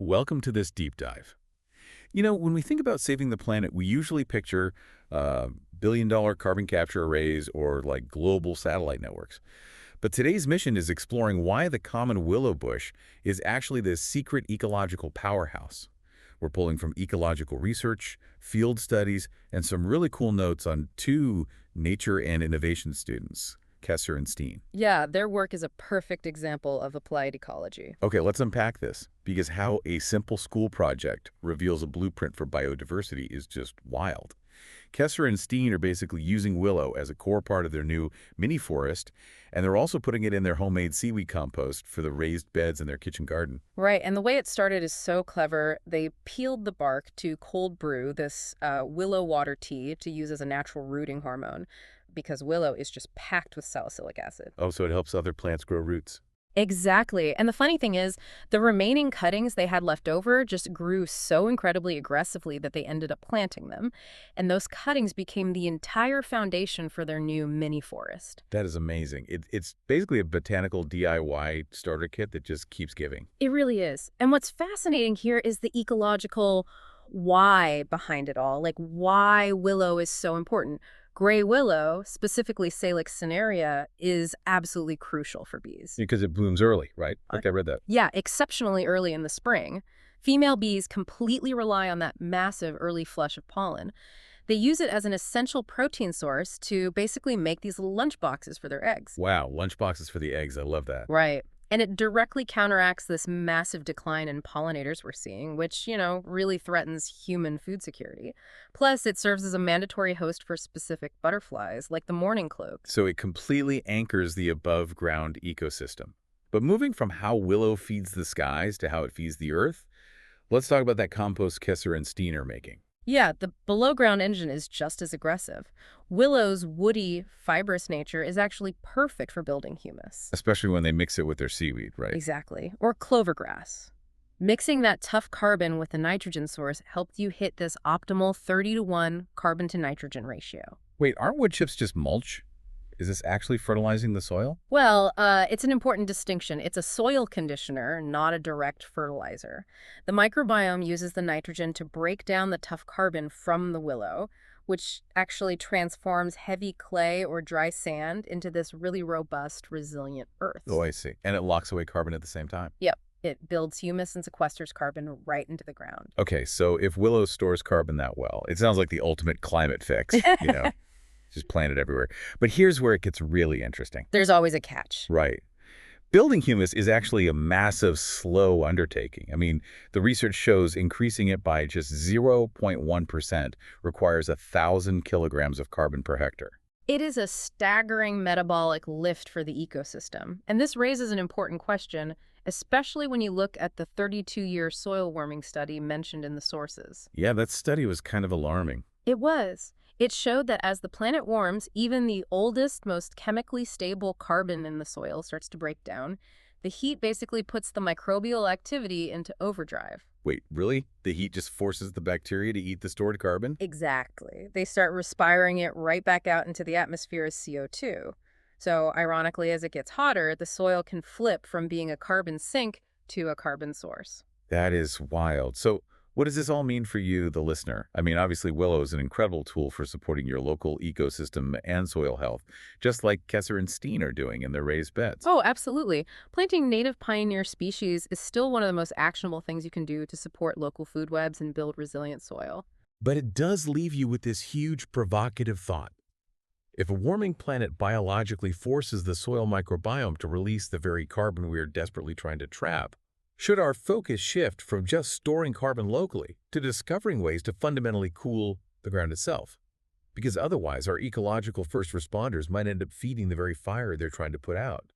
welcome to this deep dive. When we think about saving the planet, we usually picture billion-dollar carbon capture arrays or like global satellite networks. But today's mission is exploring why the common willow bush is actually this secret ecological powerhouse. We're pulling from ecological research, field studies, and some really cool notes on two nature and innovation students, Kesser and Steen. Yeah, their work is a perfect example of applied ecology. Okay, let's unpack this, because how a simple school project reveals a blueprint for biodiversity is just wild. Kesser and Steen are basically using willow as a core part of their new mini-forest, and they're also putting it in their homemade seaweed compost for the raised beds in their kitchen garden. Right, and the way it started is so clever. They peeled the bark to cold brew this willow water tea to use as a natural rooting hormone, because willow is just packed with salicylic acid. Oh, so it helps other plants grow roots. Exactly. And the funny thing is, the remaining cuttings they had left over just grew so incredibly aggressively that they ended up planting them. And those cuttings became the entire foundation for their new mini forest. That is amazing. It's basically a botanical DIY starter kit that just keeps giving. It really is. And what's fascinating here is the ecological why behind it all, like why willow is so important. Grey willow, specifically Salix cinerea, is absolutely crucial for bees. Because it blooms early, right? I read that. Yeah, exceptionally early in the spring. Female bees completely rely on that massive early flush of pollen. They use it as an essential protein source to basically make these little lunch boxes for their eggs. Wow, lunch boxes for the eggs. I love that. Right. And it directly counteracts this massive decline in pollinators we're seeing, which, really threatens human food security. Plus, it serves as a mandatory host for specific butterflies, like the mourning cloak. So it completely anchors the above-ground ecosystem. But moving from how willow feeds the skies to how it feeds the earth, let's talk about that compost Kesser and Steen are making. Yeah, the below-ground engine is just as aggressive. Willow's woody, fibrous nature is actually perfect for building humus. Especially when they mix it with their seaweed, right? Exactly. Or clovergrass. Mixing that tough carbon with the nitrogen source helped you hit this optimal 30-to-1 carbon-to-nitrogen ratio. Wait, aren't wood chips just mulch? Is this actually fertilizing the soil? Well, it's an important distinction. It's a soil conditioner, not a direct fertilizer. The microbiome uses the nitrogen to break down the tough carbon from the willow, which actually transforms heavy clay or dry sand into this really robust, resilient earth. Oh, I see. And it locks away carbon at the same time. Yep. It builds humus and sequesters carbon right into the ground. Okay, so if willow stores carbon that well, it sounds like the ultimate climate fix, Just plant it everywhere. But here's where it gets really interesting. There's always a catch. Right. Building humus is actually a massive, slow undertaking. I mean, the research shows increasing it by just 0.1% requires 1,000 kilograms of carbon per hectare. It is a staggering metabolic lift for the ecosystem. And this raises an important question, especially when you look at the 32-year soil warming study mentioned in the sources. Yeah, that study was kind of alarming. It was. It showed that as the planet warms, even the oldest, most chemically stable carbon in the soil starts to break down. The heat basically puts the microbial activity into overdrive. Wait, really? The heat just forces the bacteria to eat the stored carbon? Exactly. They start respiring it right back out into the atmosphere as CO2. So, ironically, as it gets hotter, the soil can flip from being a carbon sink to a carbon source. That is wild. So what does this all mean for you, the listener? I mean, obviously, willow is an incredible tool for supporting your local ecosystem and soil health, just like Kesser and Steen are doing in their raised beds. Oh, absolutely. Planting native pioneer species is still one of the most actionable things you can do to support local food webs and build resilient soil. But it does leave you with this huge provocative thought. If a warming planet biologically forces the soil microbiome to release the very carbon we are desperately trying to trap, should our focus shift from just storing carbon locally to discovering ways to fundamentally cool the ground itself? Because otherwise, our ecological first responders might end up feeding the very fire they're trying to put out.